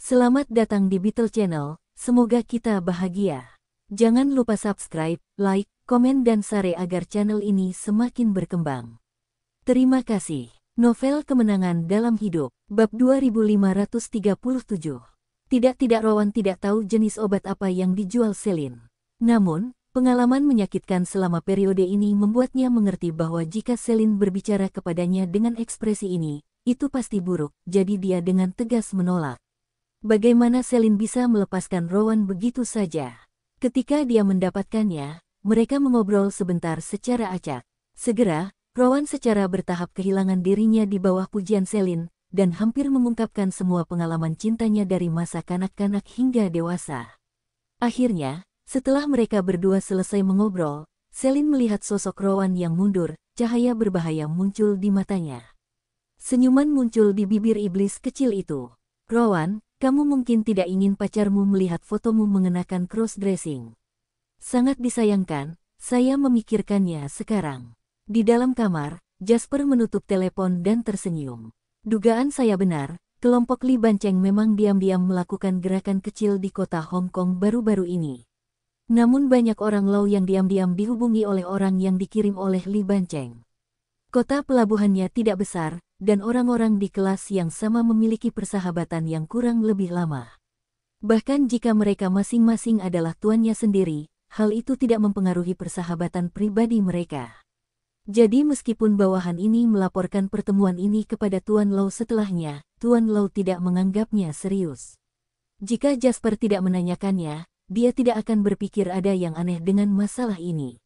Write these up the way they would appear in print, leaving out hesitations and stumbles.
Selamat datang di Beetle Channel, semoga kita bahagia. Jangan lupa subscribe, like, komen dan share agar channel ini semakin berkembang. Terima kasih. Novel Kemenangan Dalam Hidup, bab 2537. Tidak Rowan tidak tahu jenis obat apa yang dijual Celine. Namun, pengalaman menyakitkan selama periode ini membuatnya mengerti bahwa jika Celine berbicara kepadanya dengan ekspresi ini, itu pasti buruk, jadi dia dengan tegas menolak. Bagaimana Celine bisa melepaskan Rowan begitu saja? Ketika dia mendapatkannya, mereka mengobrol sebentar secara acak. Segera, Rowan secara bertahap kehilangan dirinya di bawah pujian Celine, dan hampir mengungkapkan semua pengalaman cintanya dari masa kanak-kanak hingga dewasa. Akhirnya, setelah mereka berdua selesai mengobrol, Celine melihat sosok Rowan yang mundur, cahaya berbahaya muncul di matanya. Senyuman muncul di bibir iblis kecil itu. Rowan, kamu mungkin tidak ingin pacarmu melihat fotomu mengenakan cross-dressing. Sangat disayangkan, saya memikirkannya sekarang. Di dalam kamar, Jasper menutup telepon dan tersenyum. Dugaan saya benar, kelompok Li Banceng memang diam-diam melakukan gerakan kecil di kota Hong Kong baru-baru ini. Namun banyak orang Lau yang diam-diam dihubungi oleh orang yang dikirim oleh Li Banceng. Kota pelabuhannya tidak besar, dan orang-orang di kelas yang sama memiliki persahabatan yang kurang lebih lama. Bahkan jika mereka masing-masing adalah tuannya sendiri, hal itu tidak mempengaruhi persahabatan pribadi mereka. Jadi meskipun bawahan ini melaporkan pertemuan ini kepada Tuan Lau setelahnya, Tuan Lau tidak menganggapnya serius. Jika Jasper tidak menanyakannya, dia tidak akan berpikir ada yang aneh dengan masalah ini.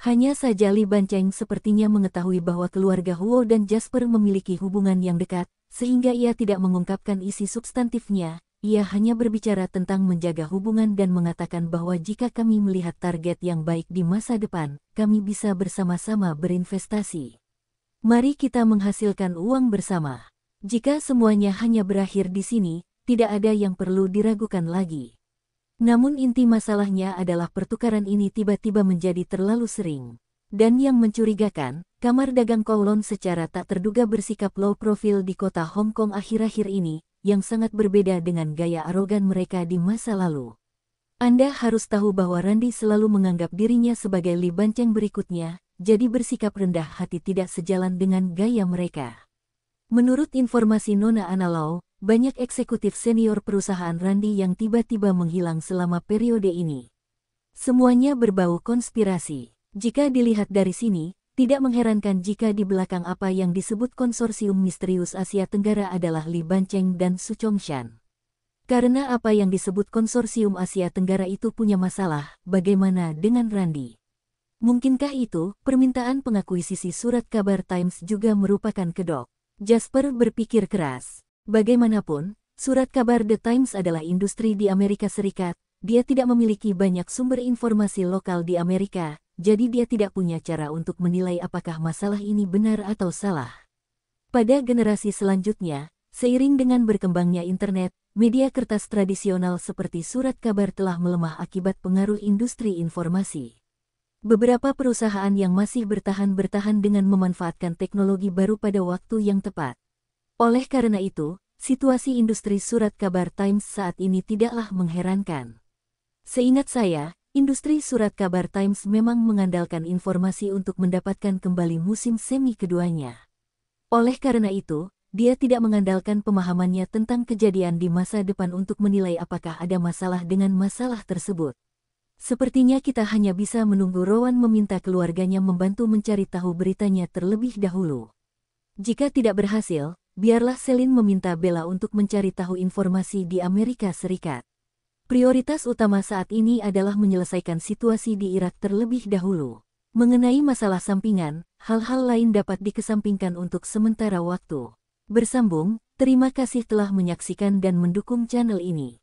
Hanya saja Li Banceng sepertinya mengetahui bahwa keluarga Huo dan Jasper memiliki hubungan yang dekat, sehingga ia tidak mengungkapkan isi substantifnya. Ia hanya berbicara tentang menjaga hubungan dan mengatakan bahwa jika kami melihat target yang baik di masa depan, kami bisa bersama-sama berinvestasi. Mari kita menghasilkan uang bersama. Jika semuanya hanya berakhir di sini, tidak ada yang perlu diragukan lagi. Namun inti masalahnya adalah pertukaran ini tiba-tiba menjadi terlalu sering. Dan yang mencurigakan, kamar dagang Kowloon secara tak terduga bersikap low profile di kota Hong Kong akhir-akhir ini, yang sangat berbeda dengan gaya arogan mereka di masa lalu. Anda harus tahu bahwa Randy selalu menganggap dirinya sebagai Li Banceng berikutnya, jadi bersikap rendah hati tidak sejalan dengan gaya mereka. Menurut informasi Nona Anna Lau, banyak eksekutif senior perusahaan Randy yang tiba-tiba menghilang selama periode ini. Semuanya berbau konspirasi. Jika dilihat dari sini, tidak mengherankan jika di belakang apa yang disebut konsorsium misterius Asia Tenggara adalah Li Banceng dan Su Chongshan. Karena apa yang disebut konsorsium Asia Tenggara itu punya masalah, bagaimana dengan Randy? Mungkinkah itu, permintaan pengakuisisi surat kabar Times juga merupakan kedok? Jasper berpikir keras. Bagaimanapun, surat kabar The Times adalah industri di Amerika Serikat, dia tidak memiliki banyak sumber informasi lokal di Amerika, jadi dia tidak punya cara untuk menilai apakah masalah ini benar atau salah. Pada generasi selanjutnya, seiring dengan berkembangnya internet, media kertas tradisional seperti surat kabar telah melemah akibat pengaruh industri informasi. Beberapa perusahaan yang masih bertahan dengan memanfaatkan teknologi baru pada waktu yang tepat. Oleh karena itu, situasi industri surat kabar Times saat ini tidaklah mengherankan. Seingat saya, industri surat kabar Times memang mengandalkan informasi untuk mendapatkan kembali musim semi keduanya. Oleh karena itu, dia tidak mengandalkan pemahamannya tentang kejadian di masa depan untuk menilai apakah ada masalah dengan masalah tersebut. Sepertinya kita hanya bisa menunggu Rowan meminta keluarganya membantu mencari tahu beritanya terlebih dahulu. Jika tidak berhasil, biarlah Celine meminta Bella untuk mencari tahu informasi di Amerika Serikat. Prioritas utama saat ini adalah menyelesaikan situasi di Irak terlebih dahulu. Mengenai masalah sampingan, hal-hal lain dapat dikesampingkan untuk sementara waktu. Bersambung, terima kasih telah menyaksikan dan mendukung channel ini.